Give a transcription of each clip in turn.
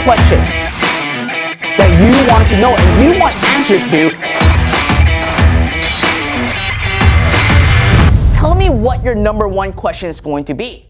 questions that you want to know and you want answers to. Tell me what your number one question is going to be.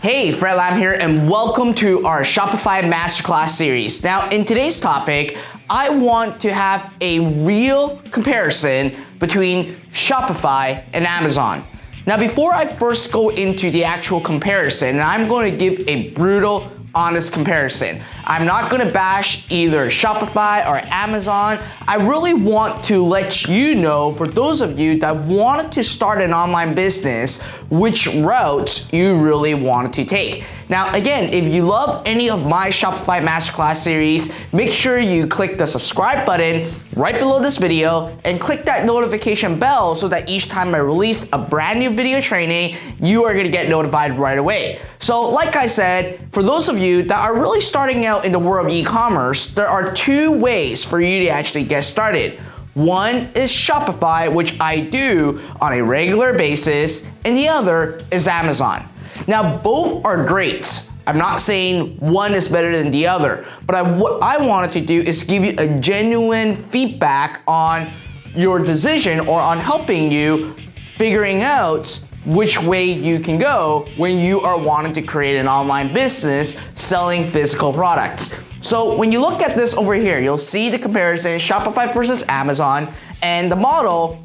Hey, Fred Lam here, and welcome to our Shopify Masterclass series. Now, in today's topic, I want to have a real comparison between Shopify and Amazon. Now, before I first go into the actual comparison, I'm going to give a brutal, honest comparison. I'm not going to bash either Shopify or Amazon. I really want to let you know, for those of you that wanted to start an online business, which routes you really wanted to take. Now, again, if you love any of my Shopify Masterclass series, make sure you click the subscribe button right below this video and click that notification bell so that each time I release a brand new video training, you are gonna get notified right away. So like I said, for those of you that are really starting out in the world of e-commerce, there are two ways for you to actually get started. One is Shopify, which I do on a regular basis, and the other is Amazon. Now, both are great. I'm not saying one is better than the other, but what I wanted to do is give you a genuine feedback on your decision or on helping you figuring out which way you can go when you are wanting to create an online business selling physical products. So when you look at this over here, you'll see the comparison Shopify versus Amazon, and the model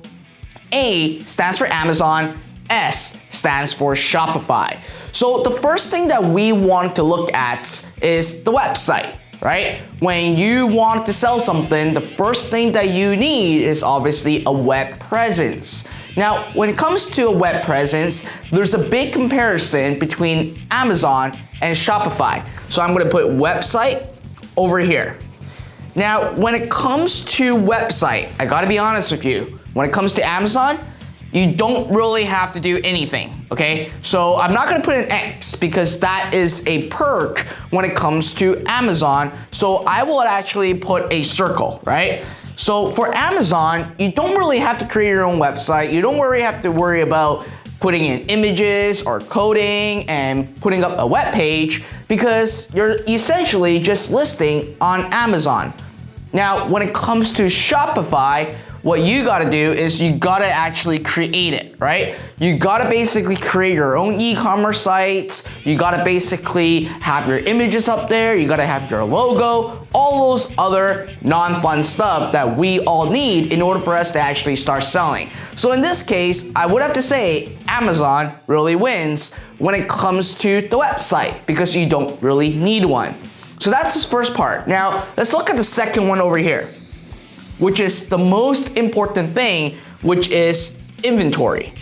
A stands for Amazon, S stands for Shopify. So the first thing that we want to look at is the website, right? When you want to sell something, the first thing that you need is obviously a web presence. Now, when it comes to a web presence, there's a big comparison between Amazon and Shopify. So I'm gonna put website over here. Now, when it comes to website, I gotta be honest with you, when it comes to Amazon, you don't really have to do anything, okay? So I'm not gonna put an X because that is a perk when it comes to Amazon. So I will actually put a circle, right? So for Amazon, you don't really have to create your own website. You don't really have to worry about putting in images or coding and putting up a web page because you're essentially just listing on Amazon. Now, when it comes to Shopify, what you gotta do is you gotta actually create it, right? You gotta basically create your own e-commerce sites. You gotta basically have your images up there. You gotta have your logo, all those other non-fun stuff that we all need in order for us to actually start selling. So in this case, I would have to say Amazon really wins when it comes to the website because you don't really need one. So that's the first part. Now, let's look at the second one over here, which is the most important thing, which is inventory.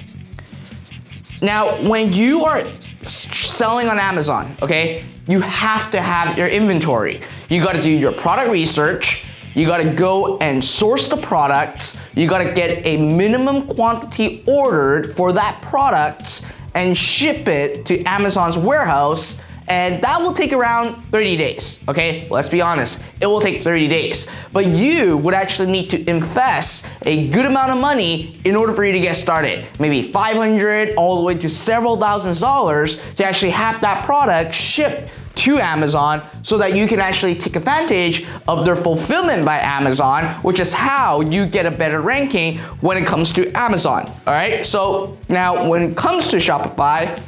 Now, when you are selling on Amazon, okay, you have to have your inventory. You gotta do your product research, you gotta go and source the products, you gotta get a minimum quantity ordered for that product and ship it to Amazon's warehouse, and that will take around 30 days, okay? Let's be honest, it will take 30 days. But you would actually need to invest a good amount of money in order for you to get started. Maybe $500 all the way to several $1000s to actually have that product shipped to Amazon so that you can actually take advantage of their fulfillment by Amazon, which is how you get a better ranking when it comes to Amazon, all right? So now when it comes to Shopify,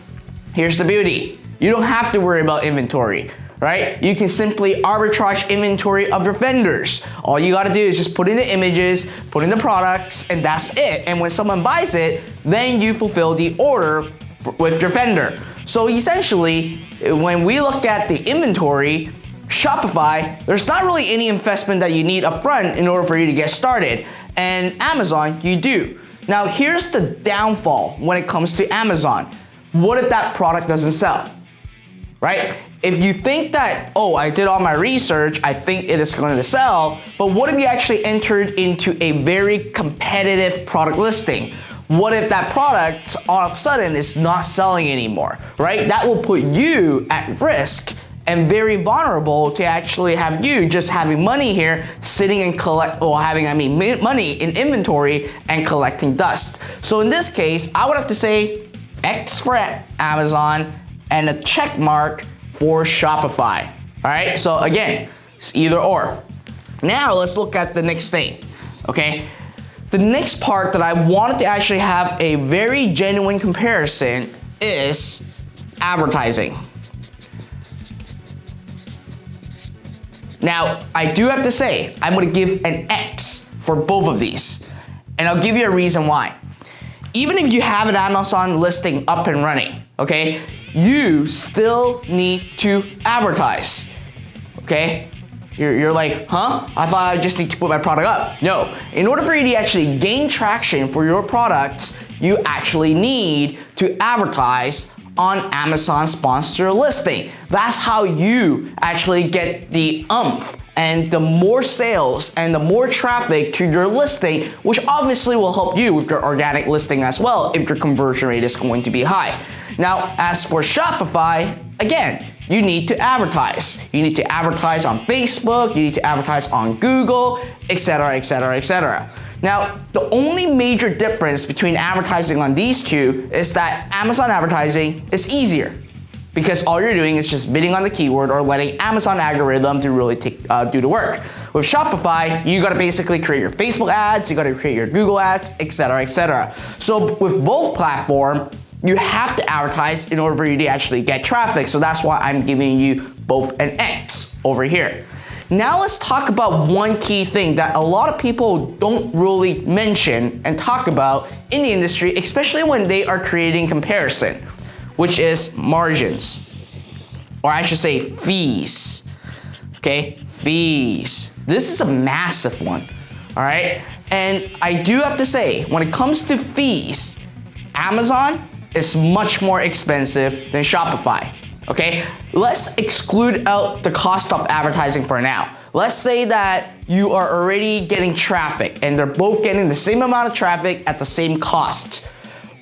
here's the beauty. You don't have to worry about inventory, right? You can simply arbitrage inventory of your vendors. All you gotta do is just put in the images, put in the products, and that's it. And when someone buys it, then you fulfill the order with your vendor. So essentially, when we look at the inventory, Shopify, there's not really any investment that you need upfront in order for you to get started. And Amazon, you do. Now here's the downfall when it comes to Amazon. What if that product doesn't sell? Right? If you think that, oh, I did all my research, I think it is going to sell, but what if you actually entered into a very competitive product listing? What if that product all of a sudden is not selling anymore, right? That will put you at risk and very vulnerable to actually have you just having money here sitting and money in inventory and collecting dust. So in this case, I would have to say X for Amazon and a check mark for Shopify. right, so again, it's either or. Now let's look at the next thing, okay? The next part that I wanted to actually have a very genuine comparison is advertising. Now, I do have to say, I'm gonna give an X for both of these. And I'll give you a reason why. Even if you have an Amazon listing up and running, okay, you still need to advertise, okay? You're like, huh? I thought I just need to put my product up. No, in order for you to actually gain traction for your products, you actually need to advertise on Amazon sponsor listing. That's how you actually get the oomph and the more sales and the more traffic to your listing, which obviously will help you with your organic listing as well if your conversion rate is going to be high. Now, as for Shopify, again, you need to advertise. You need to advertise on Facebook, you need to advertise on Google, etc., etc., etc. Now, the only major difference between advertising on these two is that Amazon advertising is easier because all you're doing is just bidding on the keyword or letting Amazon algorithm to really do the work. With Shopify, you gotta basically create your Facebook ads, you gotta create your Google ads, etc., etc. So with both platforms, you have to advertise in order for you to actually get traffic. So that's why I'm giving you both an X over here. Now let's talk about one key thing that a lot of people don't really mention and talk about in the industry, especially when they are creating comparison, which is margins, or I should say fees, okay? Fees. This is a massive one, all right? And I do have to say, when it comes to fees, Amazon is much more expensive than Shopify. Okay, let's exclude out the cost of advertising for now. Let's say that you are already getting traffic and they're both getting the same amount of traffic at the same cost.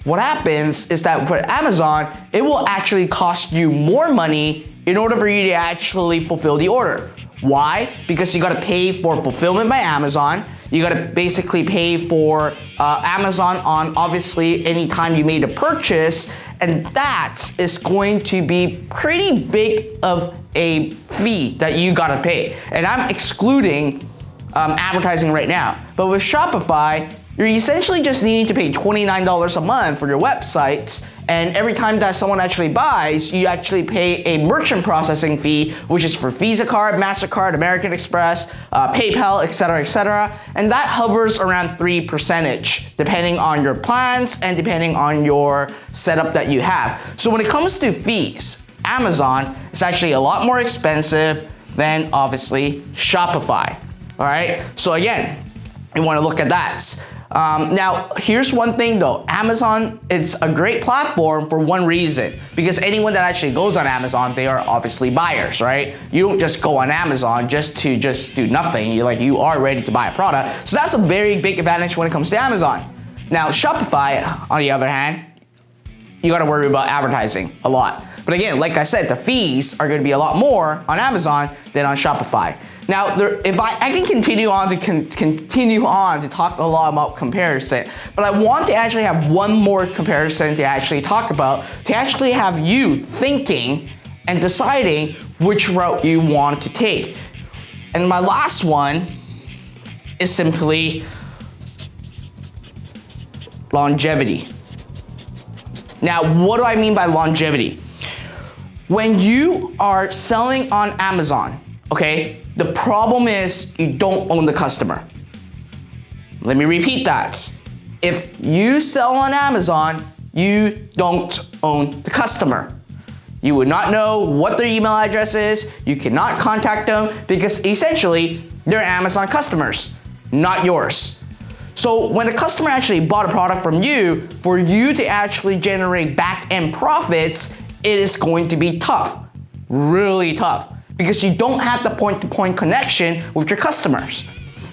What happens is that for Amazon, it will actually cost you more money in order for you to actually fulfill the order. Why? Because you gotta pay for fulfillment by Amazon. You gotta basically pay for Amazon on obviously any time you made a purchase, and that is going to be pretty big of a fee that you gotta pay. And I'm excluding advertising right now. But with Shopify, you're essentially just needing to pay $29 a month for your website, and every time that someone actually buys, you actually pay a merchant processing fee, which is for Visa card, MasterCard, American Express, PayPal, etc., and that hovers around 3%, depending on your plans and depending on your setup that you have. So when it comes to fees, Amazon is actually a lot more expensive than obviously Shopify, all right? So again, you wanna look at that. Now, here's one thing though. Amazon, it's a great platform for one reason, because anyone that actually goes on Amazon, they are obviously buyers, right? You don't just go on Amazon just to do nothing. You are ready to buy a product. So that's a very big advantage when it comes to Amazon. Now, Shopify, on the other hand, you gotta worry about advertising a lot. But again, like I said, the fees are gonna be a lot more on Amazon than on Shopify. Now, if I can continue on to talk a lot about comparison, but I want to actually have one more comparison to actually talk about, to actually have you thinking and deciding which route you want to take. And my last one is simply longevity. Now, what do I mean by longevity? When you are selling on Amazon, okay, the problem is you don't own the customer. Let me repeat that. If you sell on Amazon, you don't own the customer. You would not know what their email address is. You cannot contact them because essentially they're Amazon customers, not yours. So when a customer actually bought a product from you, for you to actually generate back-end profits, it is going to be tough, really tough, because you don't have the point-to-point connection with your customers.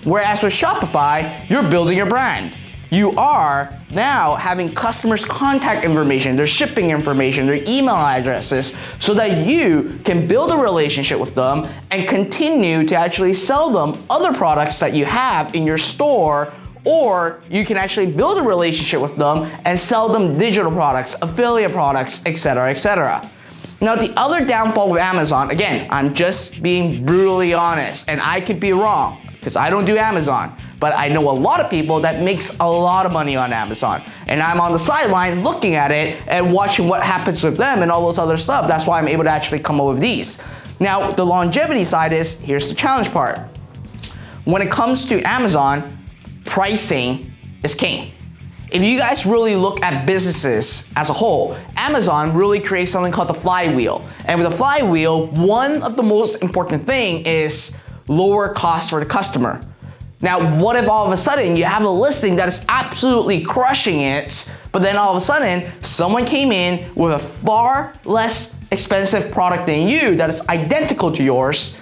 Whereas with Shopify, you're building your brand. You are now having customers' contact information, their shipping information, their email addresses, so that you can build a relationship with them and continue to actually sell them other products that you have in your store, or you can actually build a relationship with them and sell them digital products, affiliate products, etc., etc. Now, the other downfall with Amazon, again, I'm just being brutally honest, and I could be wrong because I don't do Amazon, but I know a lot of people that makes a lot of money on Amazon, and I'm on the sideline looking at it and watching what happens with them and all those other stuff. That's why I'm able to actually come up with these. Now, the longevity side is, here's the challenge part. When it comes to Amazon, pricing is king. If you guys really look at businesses as a whole, Amazon really creates something called the flywheel. And with the flywheel, one of the most important thing is lower cost for the customer. Now, what if all of a sudden you have a listing that is absolutely crushing it, but then all of a sudden someone came in with a far less expensive product than you that is identical to yours,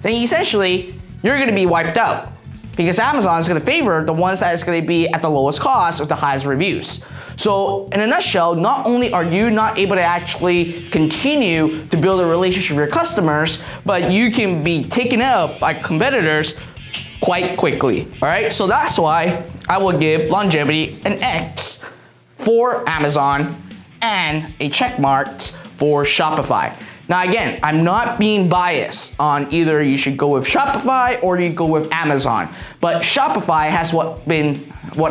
then essentially you're gonna be wiped out. Because Amazon is going to favor the ones that is going to be at the lowest cost with the highest reviews. So in a nutshell, not only are you not able to actually continue to build a relationship with your customers, but you can be taken out by competitors quite quickly. All right, so that's why I will give longevity an X for Amazon and a check mark for Shopify. Now again, I'm not being biased on either you should go with Shopify or you go with Amazon, but Shopify has what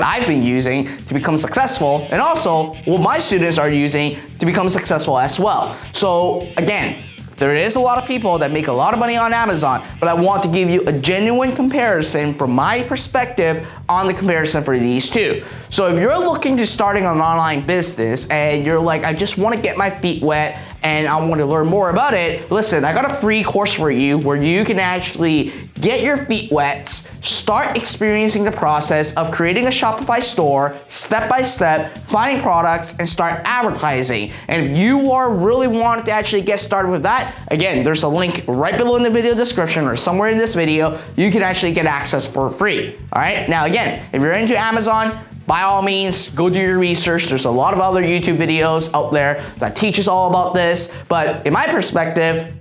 I've been using to become successful, and also what my students are using to become successful as well. So again, there is a lot of people that make a lot of money on Amazon, but I want to give you a genuine comparison from my perspective on the comparison for these two. So if you're looking to starting an online business and you're like, I just want to get my feet wet and I want to learn more about it, listen, I got a free course for you where you can actually get your feet wet, start experiencing the process of creating a Shopify store, step by step, finding products, and start advertising. And if you are really wanting to actually get started with that, again, there's a link right below in the video description or somewhere in this video, you can actually get access for free. All right, now again, if you're into Amazon, by all means, go do your research. There's a lot of other YouTube videos out there that teaches all about this. But in my perspective,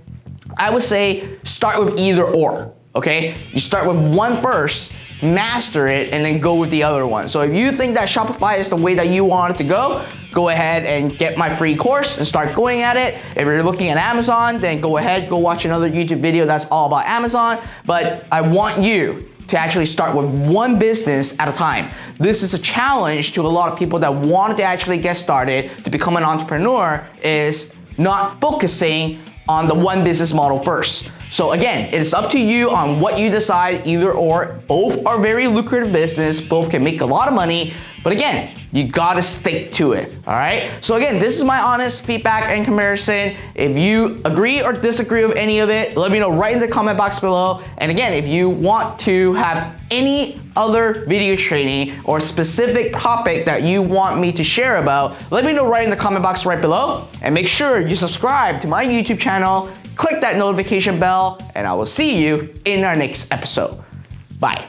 I would say start with either or, okay? You start with one first, master it, and then go with the other one. So if you think that Shopify is the way that you want it to go ahead and get my free course and start going at it. If you're looking at Amazon, then go ahead, go watch another YouTube video that's all about Amazon. But I want you to actually start with one business at a time. This is a challenge to a lot of people that want to actually get started to become an entrepreneur, is not focusing on the one business model first. So again, it's up to you on what you decide, either or. Both are very lucrative business, both can make a lot of money, but again, you gotta stick to it, all right? So again, this is my honest feedback and comparison. If you agree or disagree with any of it, let me know right in the comment box below. And again, if you want to have any other video training or specific topic that you want me to share about, let me know right in the comment box right below. And make sure you subscribe to my YouTube channel, click that notification bell, and I will see you in our next episode. Bye.